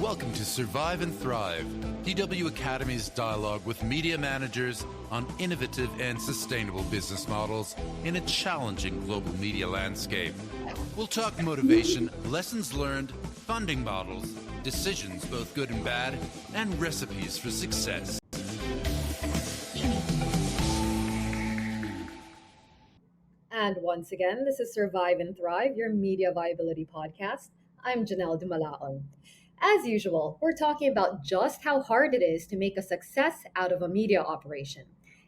Welcome to Survive and Thrive, DW Academy's dialogue with media managers on innovative and sustainable business models in a challenging global media landscape. We'll talk motivation, lessons learned, funding models, decisions both good and bad, and recipes for success. And once again, this is Survive and Thrive, your media viability podcast. I'm Janelle Dumalaon. As usual, we're talking about just how hard it is to make a success out of a media operation.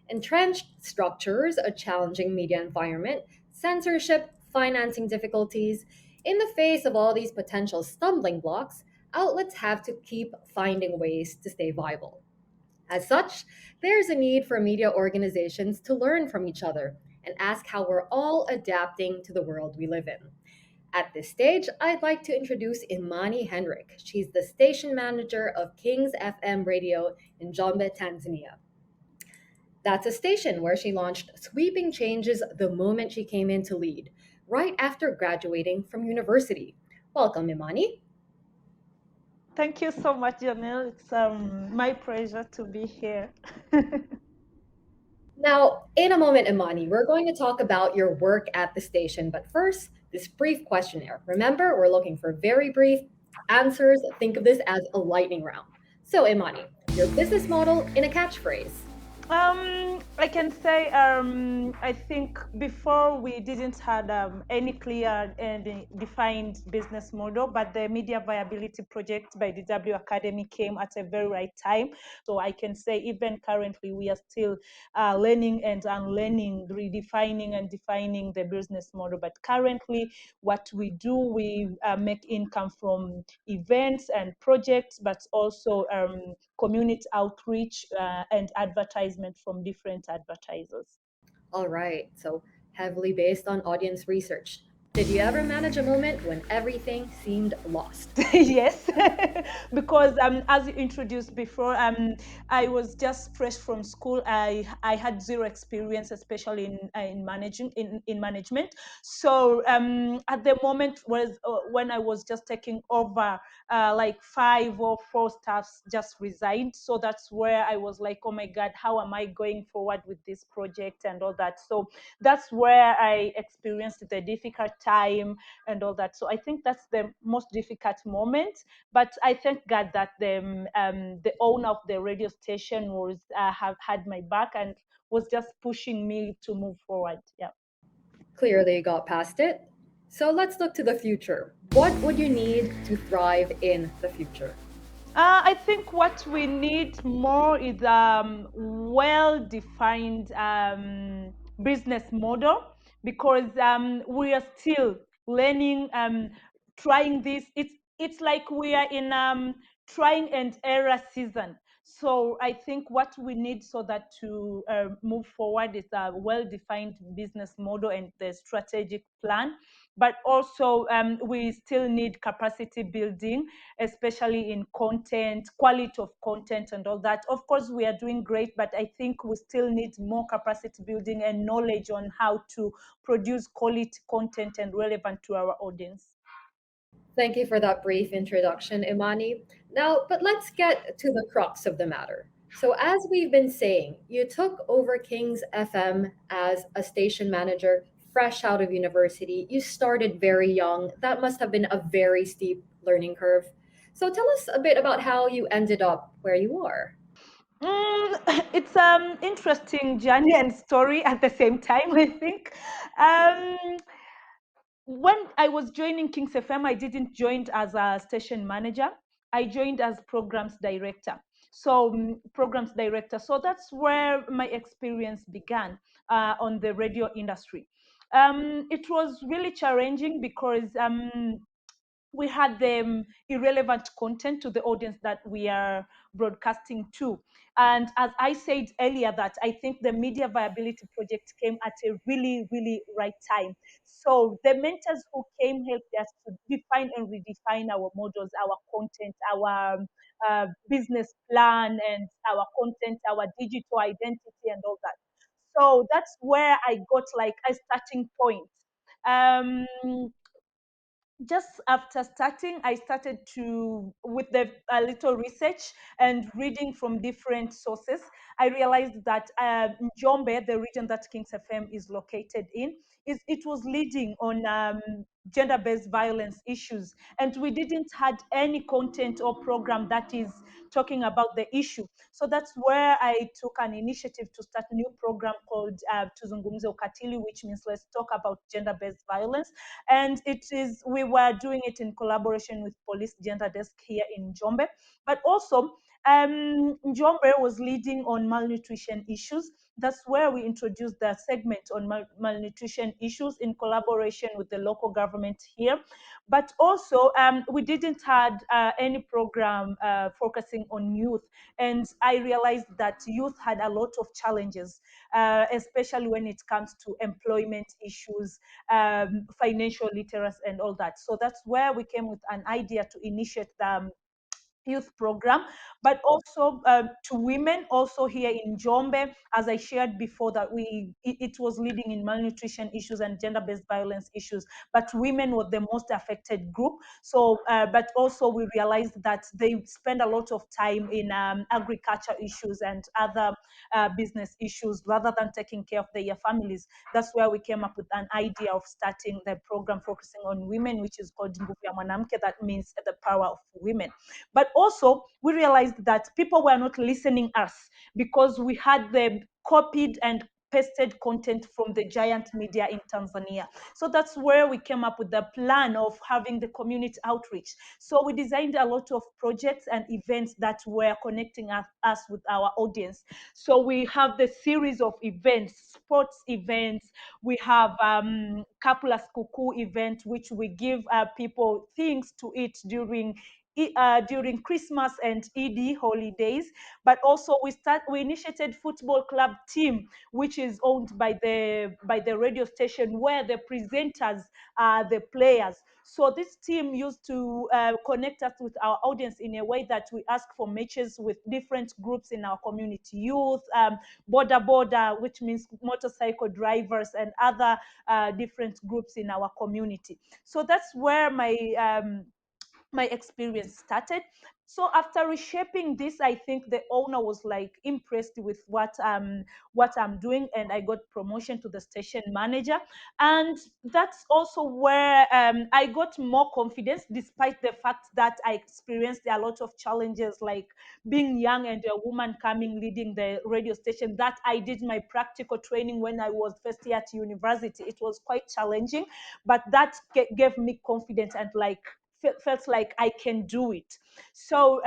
Entrenched structures, a challenging media environment, censorship, financing difficulties. In the face of all these potential stumbling blocks, outlets have to keep finding ways to stay viable. As such, there's a need for media organizations to learn from each other and ask how we're all adapting to the world we live in. At this stage, I'd like to introduce Imani Henrick. She's the station manager of King's FM Radio in Jombe, Tanzania. That's a station where she launched sweeping changes the moment she came in to lead, right after graduating from university. Welcome, Imani. Thank you so much, Janelle. It's my pleasure to be here. Now, in a moment, Imani, we're going to talk about your work at the station. But first, this brief questionnaire. Remember, we're looking for very brief answers. Think of this as a lightning round. So, Imani, your business model in a catchphrase. I can say I think before we didn't had any clear and defined business model, but the Media Viability Project by DW Academy came at a very right time. So I can say even currently we are still learning and unlearning, redefining and defining the business model. But currently, what we do, we make income from events and projects, but also community outreach and advertisement from different advertisers. All right, so heavily based on audience research. Did you ever manage a moment when everything seemed lost? Yes, because as you introduced before, I was just fresh from school. I had zero experience, especially in managing in management. So at the moment was when I was just taking over, like 5 or 4 staffs just resigned. So that's where I was like, oh my God, how am I going forward with this project and all that? So that's where I experienced the difficult time and all that. So I think that's the most difficult moment. But I thank God that the owner of the radio station was have had my back and was just pushing me to move forward. Yeah. Clearly, you got past it. So let's look to the future. What would you need to thrive in the future? I think what we need more is well-defined business model because we are still learning, trying this. It's like we are in trying and error season. So I think what we need so that to move forward is a well-defined business model and the strategic plan. But also we still need capacity building, especially in content, quality of content, and all that. Of course, we are doing great, but I think we still need more capacity building and knowledge on how to produce quality content and relevant to our audience. Thank you for that brief introduction, Imani. Now, but let's get to the crux of the matter. So, as we've been saying, you took over King's FM as a station manager fresh out of university. You started very young. That must have been a very steep learning curve. So, tell us a bit about how you ended up where you are. It's interesting journey and story at the same time, I think. Um, when I was joining Kings FM, I didn't join as a station manager. I joined as programs director. So programs director. So that's where my experience began on the radio industry. It was really challenging because we had the irrelevant content to the audience that we are broadcasting to. And as I said earlier, that I think the Media Viability Project came at a really, really right time. So the mentors who came helped us to define and redefine our models, our content, our business plan, and our content, our digital identity, and all that. So that's where I got like a starting point. Um, just after starting, I started to, with the a little research and reading from different sources, I realized that Njombe, the region that Kings FM is located in, it was leading on gender-based violence issues, and we didn't had any content or program that is talking about the issue. So that's where I took an initiative to start a new program called Tuzungumze Ukatili, which means let's talk about gender-based violence. And we were doing it in collaboration with police gender desk here in Jombe, but also Njombe was leading on malnutrition issues. That's where we introduced the segment on malnutrition issues in collaboration with the local government here. But also, we didn't had any program focusing on youth, and I realized that youth had a lot of challenges, especially when it comes to employment issues, financial literacy, and all that. So that's where we came with an idea to initiate the youth program, but also to women also here in Jombe, as I shared before, that it was leading in malnutrition issues and gender-based violence issues, but women were the most affected group. So but also we realized that they spend a lot of time in agriculture issues and other business issues rather than taking care of their families. That's where we came up with an idea of starting the program focusing on women, which is called Nguvu ya Mwanamke, that means the power of women. But also, we realized that people were not listening us because we had the copied and pasted content from the giant media in Tanzania. So that's where we came up with the plan of having the community outreach. So we designed a lot of projects and events that were connecting us with our audience. So we have the series of events, sports events. We have Kapula Skuku event, which we give people things to eat during Christmas and Eid holidays. But also we initiated football club team, which is owned by the radio station, where the presenters are the players. So this team used to connect us with our audience in a way that we ask for matches with different groups in our community: youth, border, which means motorcycle drivers, and other different groups in our community. So that's where my experience started. So after reshaping this, I think the owner was like impressed with what I'm doing, and I got promotion to the station manager. And that's also where I got more confidence, despite the fact that I experienced a lot of challenges, like being young and a woman coming leading the radio station. That I did my practical training when I was first year at university. It was quite challenging, but that gave me confidence, and like felt like I can do it. So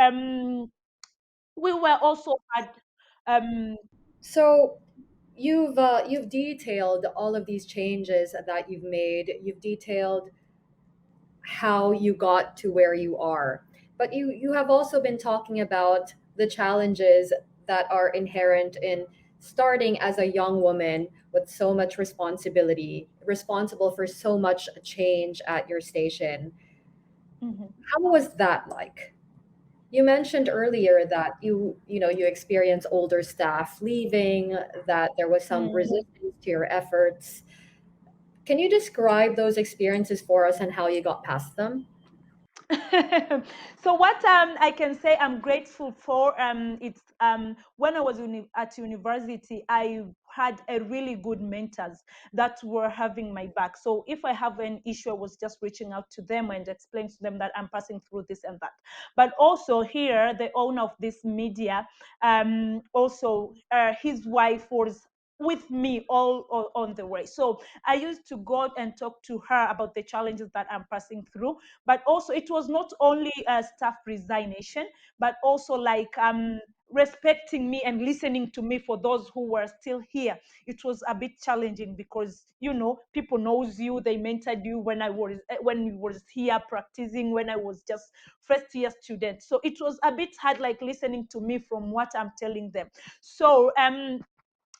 we were also had um, So you've detailed all of these changes that you've made. You've detailed how you got to where you are. But you have also been talking about the challenges that are inherent in starting as a young woman with so much responsibility, responsible for so much change at your station. mhm, How was that like? You mentioned earlier that you experienced older staff leaving, that there was some mm. resistance to your efforts. Can you describe those experiences for us and how you got past them? So what I can say I'm grateful for, it's when I was at university, I had a really good mentors that were having my back. So if I have an issue, I was just reaching out to them and explain to them that I'm passing through this and that. But also here, the owner of this media, also his wife was with me all on the way. So I used to go and talk to her about the challenges that I'm passing through. But also it was not only staff resignation, but also like respecting me and listening to me for those who were still here. It was a bit challenging because people knows you, they mentored you when you was here practicing, when I was just first year student. So it was a bit hard, like listening to me from what I'm telling them. So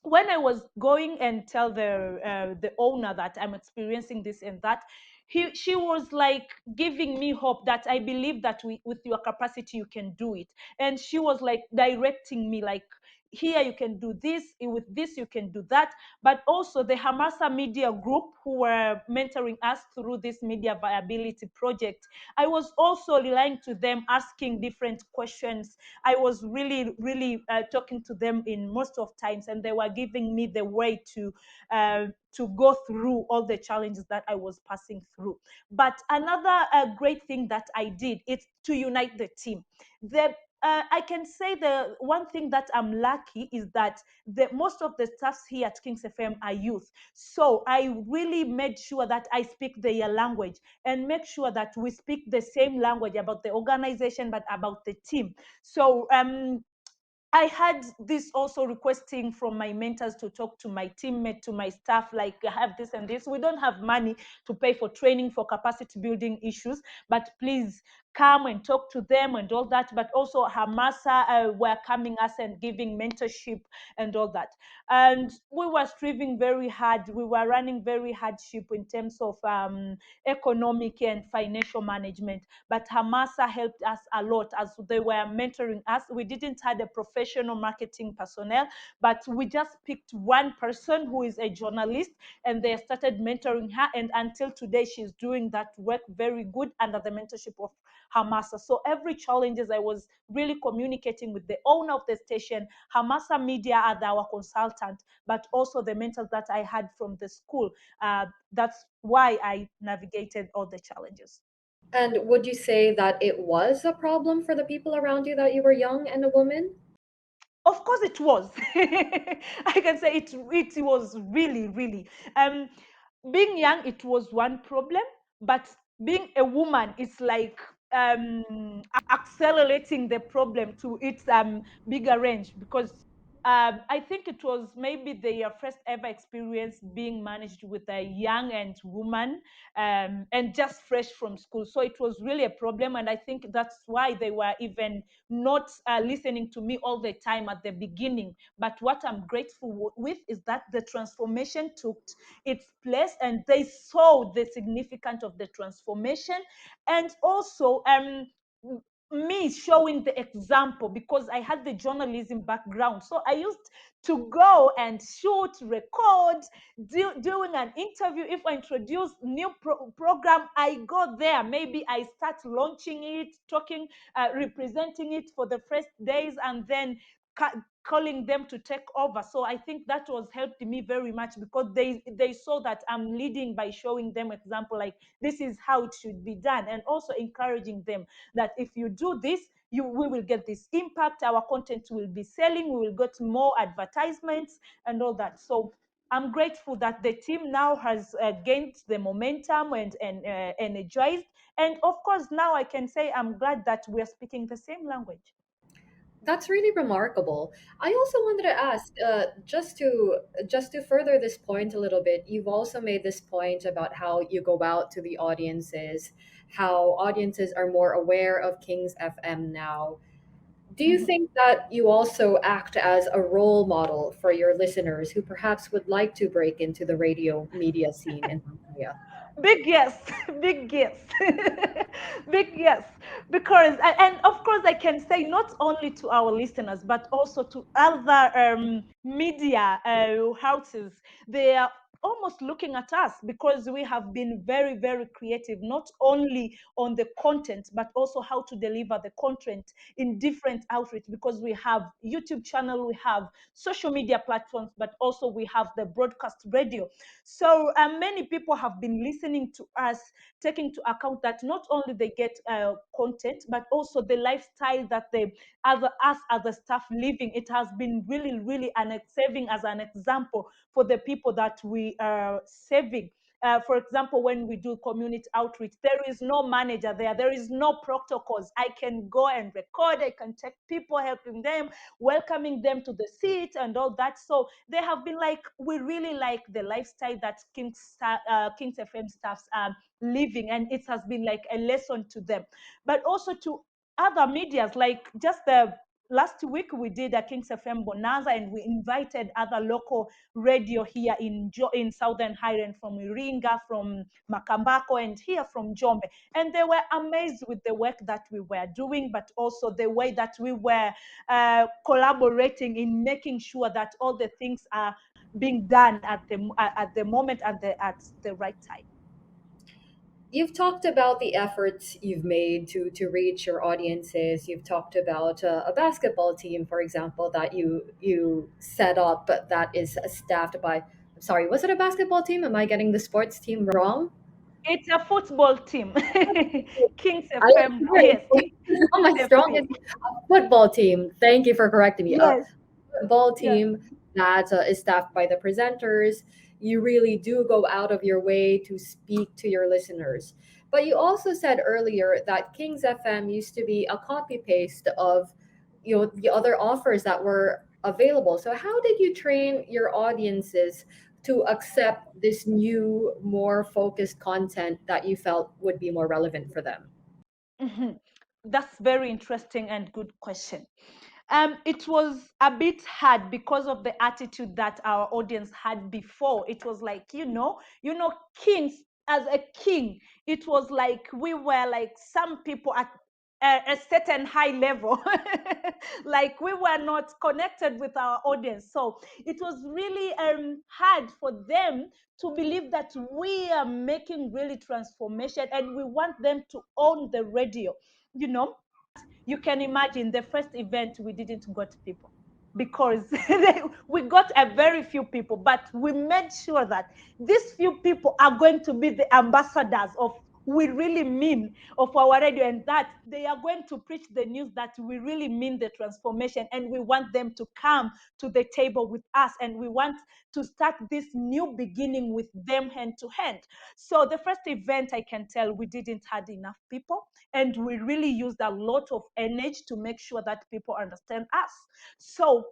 when I was going and tell the owner that I'm experiencing this and that, she was like giving me hope that I believe that with your capacity you can do it, and she was like directing me like here you can do this, with this you can do that. But also the Hamasa Media Group, who were mentoring us through this media viability project, I was also relying to them, asking different questions. I was really talking to them in most of times, and they were giving me the way to go through all the challenges that I was passing through. But another great thing that I did is to unite the team. The I can say the one thing that I'm lucky is that most of the staffs here at Kings FM are youth. So I really made sure that I speak their language and make sure that we speak the same language about the organization, but about the team. So I had this also requesting from my mentors to talk to my teammate, to my staff, like, I have this and this. We don't have money to pay for training, for capacity building issues, but please come and talk to them and all that. But also Hamasa were coming us and giving mentorship and all that. And we were striving very hard. We were running very hardship in terms of economic and financial management. But Hamasa helped us a lot as they were mentoring us. We didn't have a professional marketing personnel, but we just picked one person who is a journalist, and they started mentoring her. And until today, she's doing that work very good under the mentorship of Hamasa. So every challenges, I was really communicating with the owner of the station, Hamasa Media as our consultant, but also the mentors that I had from the school. That's why I navigated all the challenges. And would you say that it was a problem for the people around you that you were young and a woman? Of course, it was. I can say it was really. Um, Being young, it was one problem, but being a woman is like accelerating the problem to its bigger range, because I think it was maybe their first ever experience being managed with a young and woman, and just fresh from school. So it was really a problem, and I think that's why they were even not listening to me all the time at the beginning. But what I'm grateful with is that the transformation took its place, and they saw the significance of the transformation. And also me showing the example, because I had the journalism background. So I used to go and shoot, record, doing an interview. If I introduce new program, I go there. Maybe I start launching it, talking, representing it for the first days, and then calling them to take over. So I think that was helped me very much, because they saw that I'm leading by showing them example, like, this is how it should be done, and also encouraging them that if you do this, we will get this impact, our content will be selling, we will get more advertisements and all that. So I'm grateful that the team now has gained the momentum and energized. And of course, now I can say I'm glad that we're speaking the same language. That's really remarkable. I also wanted to ask, just to further this point a little bit. You've also made this point about how you go out to the audiences, how audiences are more aware of King's FM now. Do you Mhm. think that you also act as a role model for your listeners who perhaps would like to break into the radio media scene in Tanzania? Big yes, big yes, big yes. Because and of course I can say not only to our listeners but also to other media houses. They are almost looking at us because we have been very creative, not only on the content but also how to deliver the content in different outreach, because we have YouTube channel, we have social media platforms, but also we have the broadcast radio. So many people have been listening to us, taking to account that not only they get content, but also the lifestyle that they other us other staff living. It has been really serving as an example for the people that we are serving. For example, when we do community outreach, there is no manager there. There is no protocols. I can go and record. I can check people, helping them, welcoming them to the seat and all that. So they have been like, we really like the lifestyle that Kings FM staffs are living, and it has been like a lesson to them, but also to other medias, like just the last week we did a Kings FM Bonanza, and we invited other local radio here in Southern Highland, from Iringa, from Makambako, and here from Jombe. And they were amazed with the work that we were doing, but also the way that we were collaborating in making sure that all the things are being done at the moment and at the right time. You've talked about the efforts you've made to reach your audiences. You've talked about a basketball team, for example, that you set up that is staffed by. I'm sorry, was it a basketball team? Am I getting the sports team wrong? It's a football team. Kings I FM, agree. yes, Kings Not my FC. strongest football team. Thank you for correcting me. Yes, Football yes. team that is staffed by the presenters. You really do go out of your way to speak to your listeners. But you also said earlier that Kings FM used to be a copy paste of the other offers that were available. So how did you train your audiences to accept this new, more focused content that you felt would be more relevant for them? Mhm. That's very interesting and good question. It was a bit hard because of the attitude that our audience had before. It was like, kings, as a king, it was like we were like some people at a certain high level. Like we were not connected with our audience. So it was really hard for them to believe that we are making really transformation, and we want them to own the radio, you know you can imagine the first event we didn't got people, because we got a very few people, but we made sure that these few people are going to be the ambassadors of we really mean of our radio, and that they are going to preach the news that we really mean the transformation, and we want them to come to the table with us, and we want to start this new beginning with them hand to hand. So the first event, I can tell we didn't had enough people, and we really used a lot of energy to make sure that people understand us. So,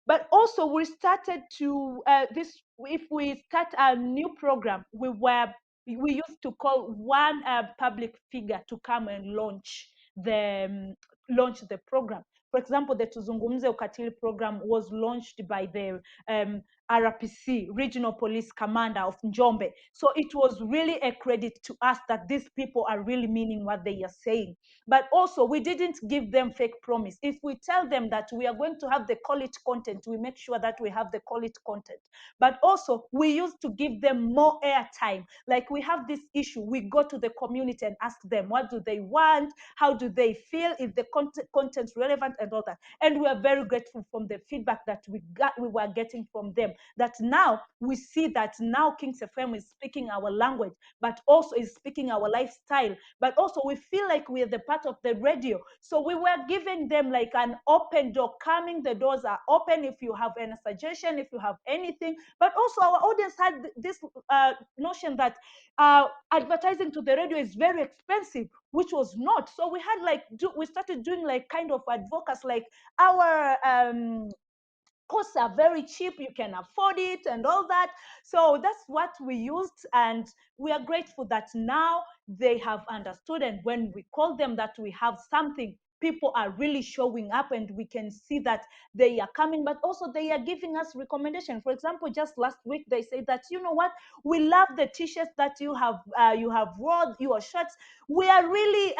but also we started to this if we start a new program, we used to call one public figure to come and launch the program. For example, the Tuzungumze Ukatili program was launched by the RPC, Regional Police Commander of Njombe. So it was really a credit to us that these people are really meaning what they are saying. But also, we didn't give them fake promise. If we tell them that we are going to have the college content, we make sure that we have the college content. But also, we used to give them more airtime. Like we have this issue, we go to the community and ask them, what do they want? How do they feel? Is the content relevant, and all that? And we are very grateful from the feedback that we were getting from them, that now we see that now Kings FM is speaking our language, but also is speaking our lifestyle, but also we feel like we are the part of the radio. So we were giving them like an open door, coming, the doors are open if you have any suggestion, if you have anything. But also our audience had this notion that advertising to the radio is very expensive, which was not. So we had we started doing like kind of advocacy, like our costs are very cheap, you can afford it, and all that. So that's what we used, and we are grateful that now they have understood, and when we call them that we have something, people are really showing up, and we can see that they are coming, but also they are giving us recommendation. For example, just last week they said that, you know what, we love the t-shirts that you have wore, your shirts, we're really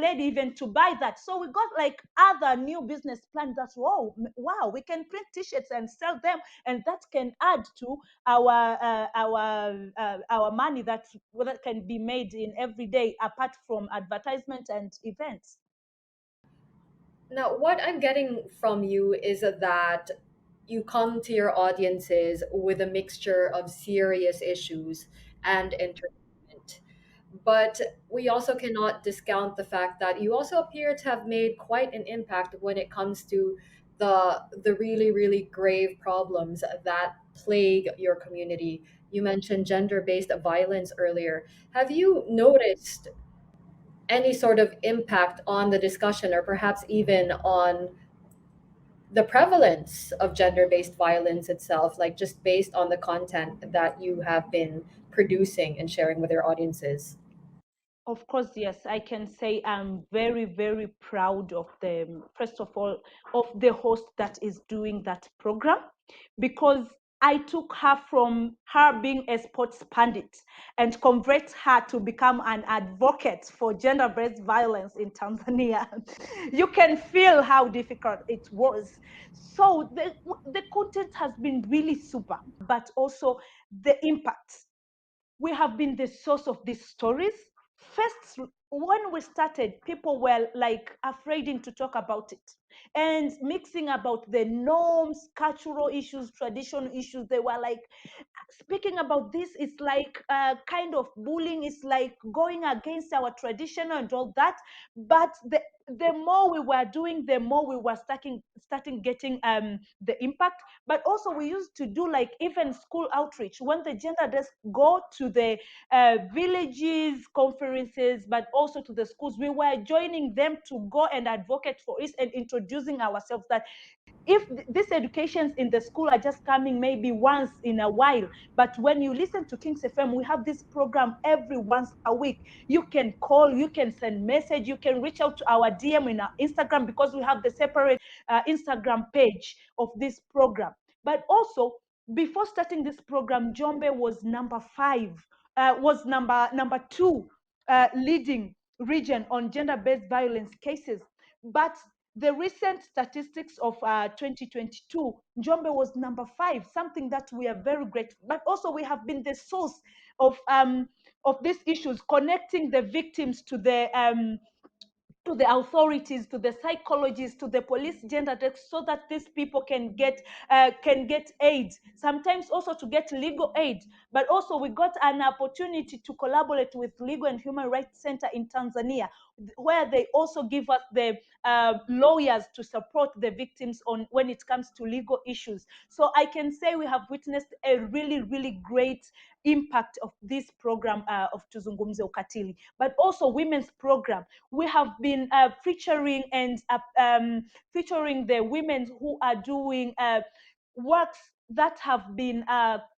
ready even to buy that. So we got like other new business plans that, wow, we can print t-shirts and sell them, and that can add to our money that can be made in every day, apart from advertisement and events. Now, what I'm getting from you is that you come to your audiences with a mixture of serious issues and entertainment. But we also cannot discount the fact that you also appear to have made quite an impact when it comes to the really, really grave problems that plague your community. You mentioned gender-based violence earlier. Have you noticed any sort of impact on the discussion, or perhaps even on the prevalence of gender-based violence itself, like just based on the content that you have been producing and sharing with your audiences? Of course, yes, I can say I'm very, very proud of the, first of all, of the host that is doing that program, because I took her from her being a sports pundit and convert her to become an advocate for gender-based violence in Tanzania. You can feel how difficult it was. So the content has been really super, but also the impact. We have been the source of these stories. First, when we started, people were like afraid to talk about it and mixing about the norms, cultural issues, traditional issues. They were like, speaking about this is like kind of bullying, it's like going against our tradition and all that. But the more we were doing, the more we were starting getting the impact. But also we used to do like even school outreach when the gender desk go to the villages conferences, but also to the schools. We were joining them to go and advocate for it and introducing ourselves, that if these educations in the school are just coming maybe once in a while, but when you listen to Kings FM, we have this program every once a week. You can call, you can send message, you can reach out to our DM in our Instagram, because we have the separate Instagram page of this program. But also, before starting this program, Jombe was number two leading region on gender-based violence cases. But the recent statistics of 2022, Njombe was number 5, something that we are very grateful. But also we have been the source of these issues, connecting the victims to the authorities, to the psychologists, to the police gender desk, so that these people can get aid, sometimes also to get legal aid. But also we got an opportunity to collaborate with Legal and Human Rights Center in Tanzania, where they also give us the lawyers to support the victims on when it comes to legal issues. So I can say we have witnessed a really, really great impact of this program of Tuzungumze Ukatili. But also women's program, we have been featuring featuring the women who are doing works that have been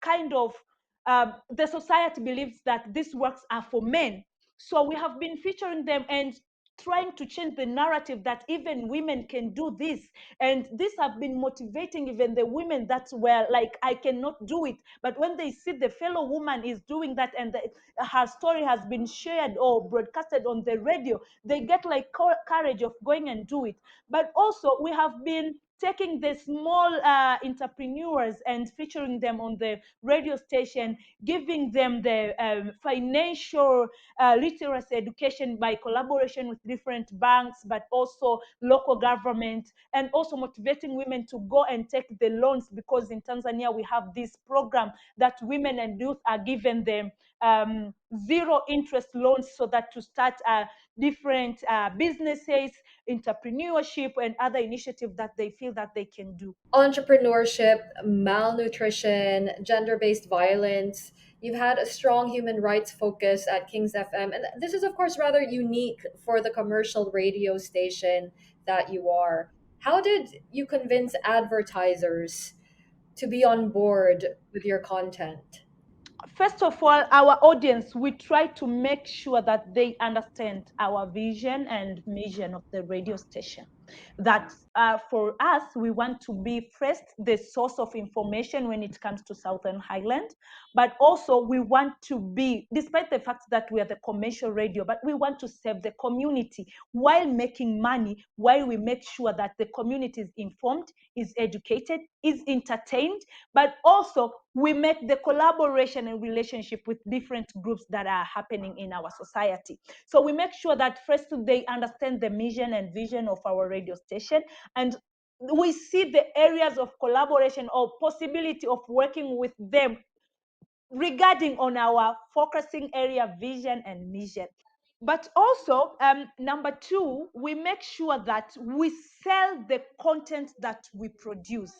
kind of the society believes that these works are for men. So we have been featuring them and trying to change the narrative that even women can do this. And this have been motivating even the women that were like, I cannot do it. But when they see the fellow woman is doing that, and her story has been shared or broadcasted on the radio, they get like courage of going and do it. But also we have been taking the small entrepreneurs and featuring them on the radio station, giving them the financial literacy education by collaboration with different banks, but also local government, and also motivating women to go and take the loans, because in Tanzania we have this program that women and youth are given them zero interest loans, so that to start different businesses, entrepreneurship, and other initiatives that they feel that they can do. Entrepreneurship, malnutrition, gender based violence. You've had a strong human rights focus at Kings FM. And this is, of course, rather unique for the commercial radio station that you are. How did you convince advertisers to be on board with your content? First of all, our audience, we try to make sure that they understand our vision and mission of the radio station. That for us, we want to be first the source of information when it comes to Southern Highland, but also we want to be, despite the fact that we are the commercial radio, but we want to serve the community while making money, while we make sure that the community is informed, is educated, is entertained, but also we make the collaboration and relationship with different groups that are happening in our society. So we make sure that first they understand the mission and vision of our radio station, and we see the areas of collaboration or possibility of working with them regarding on our focusing area, vision and mission. But also, number two, we make sure that we sell the content that we produce.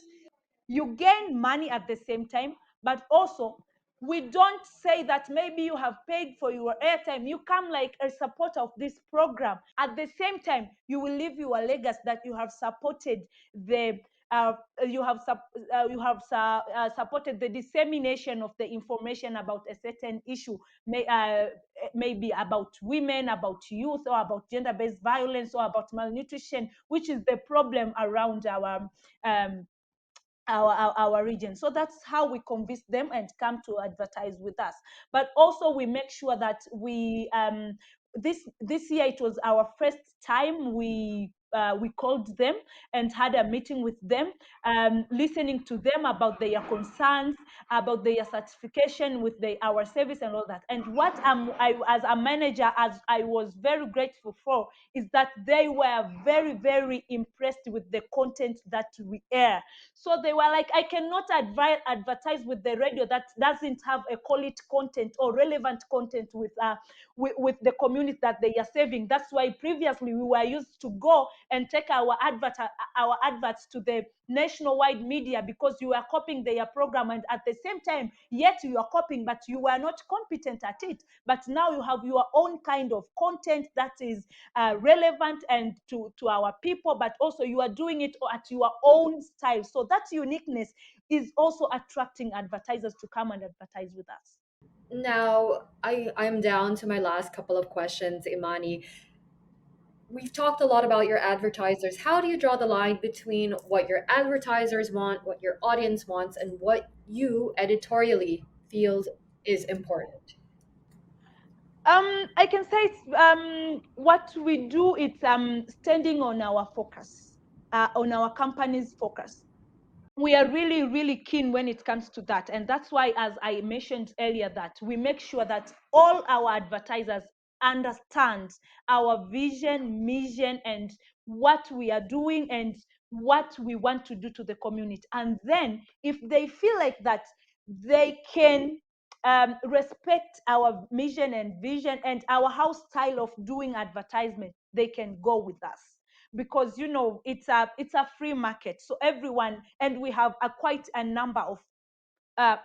You gain money at the same time, but also we don't say that maybe you have paid for your airtime, you come like a supporter of this program. At the same time, you will leave your legacy that you have supported the uh, supported the dissemination of the information about a certain issue, maybe about women, about youth, or about gender-based violence, or about malnutrition, which is the problem around um, our region. So that's how we convince them and come to advertise with us. But also we make sure that this year it was our first time we called them and had a meeting with them, listening to them about their concerns, about their certification with our service and all that. And what as a manager, as I was very grateful for, is that they were very, very impressed with the content that we air. So they were like, I cannot advertise with the radio that doesn't have a quality content or relevant content with the community that they are serving. That's why previously we were used to go and take our adverts to the nationwide media, because you are copying their program, and at the same time, yet you are copying, but you are not competent at it. But now you have your own kind of content that is relevant and to our people, but also you are doing it at your own style. So that uniqueness is also attracting advertisers to come and advertise with us. Now, I'm down to my last couple of questions, Imani. We've talked a lot about your advertisers. How do you draw the line between what your advertisers want, what your audience wants, and what you editorially feel is important? I can say it's what we do. It's standing on our focus, on our company's focus. We are really, really keen when it comes to that. And that's why, as I mentioned earlier, that we make sure that all our advertisers understand our vision, mission, and what we are doing and what we want to do to the community. And then if they feel like that, they can respect our mission and vision and our house style of doing advertisement, they can go with us, because it's a free market, so everyone, and we have quite a number of uh,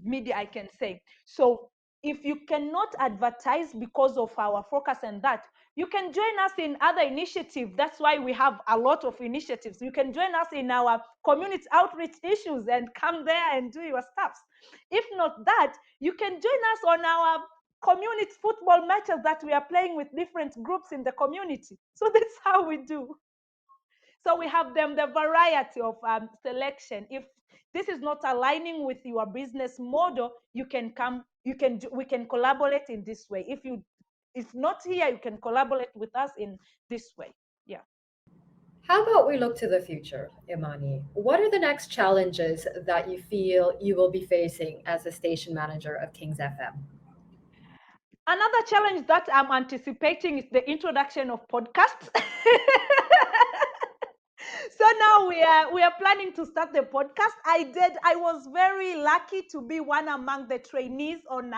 media, I can say. So if you cannot advertise because of our focus and that, you can join us in other initiatives. That's why we have a lot of initiatives. You can join us in our community outreach issues and come there and do your stuff. If not that, you can join us on our community football matches that we are playing with different groups in the community. So that's how we do. So we have the variety of selection. If this is not aligning with your business model, you can come, we can collaborate in this way. If not here, you can collaborate with us in this way. Yeah. How about we look to the future, Imani? What are the next challenges that you feel you will be facing as a station manager of Kings FM? Another challenge that I'm anticipating is the introduction of podcasts. So now we are planning to start the podcast. I was very lucky to be one among the trainees on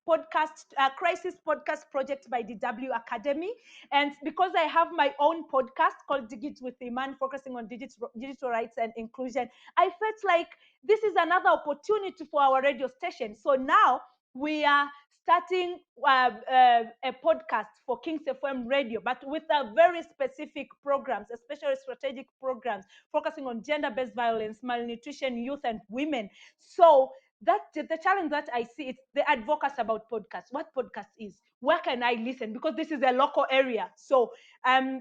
podcast crisis podcast project by the W Academy. And because I have my own podcast called Digit with Iman, focusing on digital rights and inclusion, I felt like this is another opportunity for our radio station. So now we are starting a podcast for Kings FM Radio, but with a very specific programs, especially strategic programs focusing on gender-based violence, malnutrition, youth, and women. So that's the challenge that I see. It's the advocacy about podcasts. What podcast is? Where can I listen? Because this is a local area. So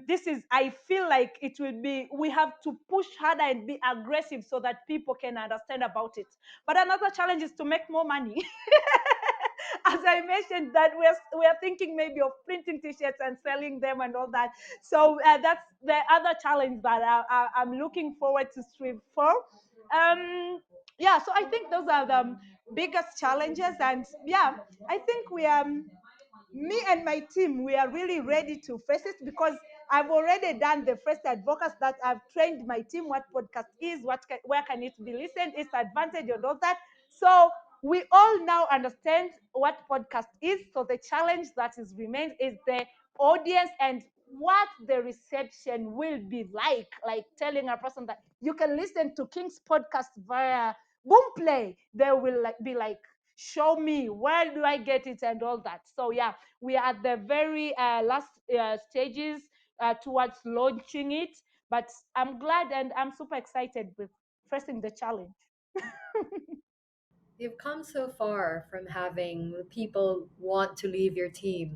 this is, I feel like it will be, we have to push harder and be aggressive so that people can understand about it. But another challenge is to make more money. As I mentioned, that we're thinking maybe of printing T-shirts and selling them and all that. So that's the other challenge that I'm looking forward to strive for. Yeah, so I think those are the biggest challenges, and yeah, I think me and my team, we are really ready to face it, because I've already done the first advocacy, that I've trained my team what podcast is, where can it be listened, its advantage and all that. So we all now understand what podcast is. So the challenge that is remains is the audience and what the reception will be like telling a person that you can listen to King's podcast via Boomplay. They will be like, show me, where do I get it and all that. So yeah, we are at the very last stages towards launching it, But I'm glad and I'm super excited with facing the challenge. You've come so far from having people want to leave your team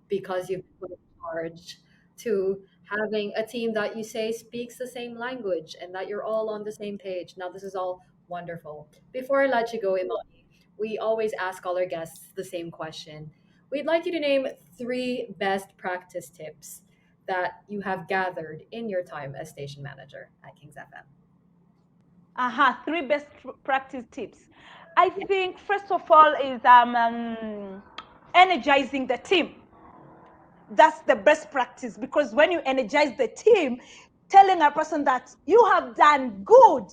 because you've put in charge to having a team that you say speaks the same language and that you're all on the same page. Now, this is all wonderful. Before I let you go, Imani, we always ask all our guests the same question. We'd like you to name three best practice tips that you have gathered in your time as station manager at Kings FM. Three best practice tips. I Yeah. think first of all is energizing the team. That's the best practice, because when you energize the team, telling a person that you have done good,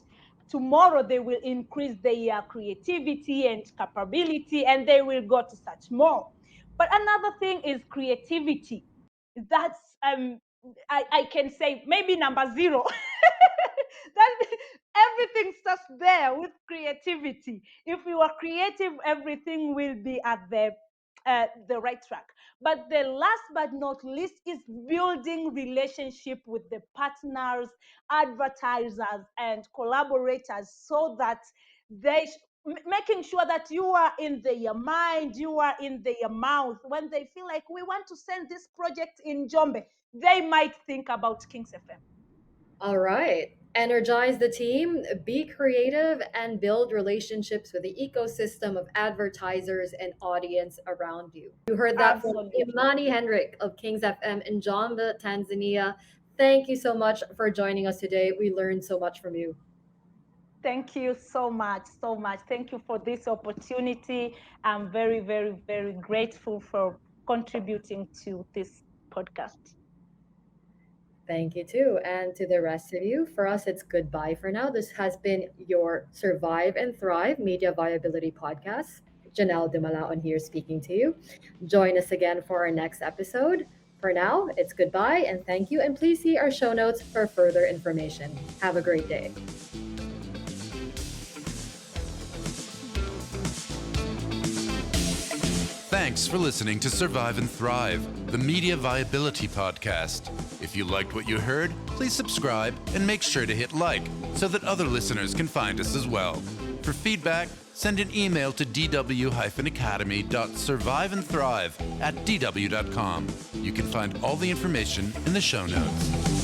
tomorrow they will increase their creativity and capability and they will go to such more. But another thing is creativity. That's I can say maybe number zero. that Everything starts there with creativity. If you are creative, everything will be at the right track. But the last but not least is building relationship with the partners, advertisers, and collaborators, so that making sure that you are in their mind, you are in their mouth. When they feel like we want to send this project in Jombe, they might think about Kings FM. All right. Energize the team, be creative, and build relationships with the ecosystem of advertisers and audience around you. You heard that from Absolutely. Imani Henrick of Kings FM in Jamba, Tanzania. Thank you so much for joining us today. We learned so much from you. Thank you so much, so much. Thank you for this opportunity. I'm very, very, very grateful for contributing to this podcast. Thank you too. And to the rest of you, for us, it's goodbye for now. This has been your Survive and Thrive Media Viability Podcast. Janelle Dumalaon here speaking to you. Join us again for our next episode. For now, it's goodbye and thank you. And please see our show notes for further information. Have a great day. Thanks for listening to Survive and Thrive, the Media Viability Podcast. If you liked what you heard, please subscribe and make sure to hit like so that other listeners can find us as well. For feedback, send an email to dw-academy.surviveandthrive@dw.com. You can find all the information in the show notes.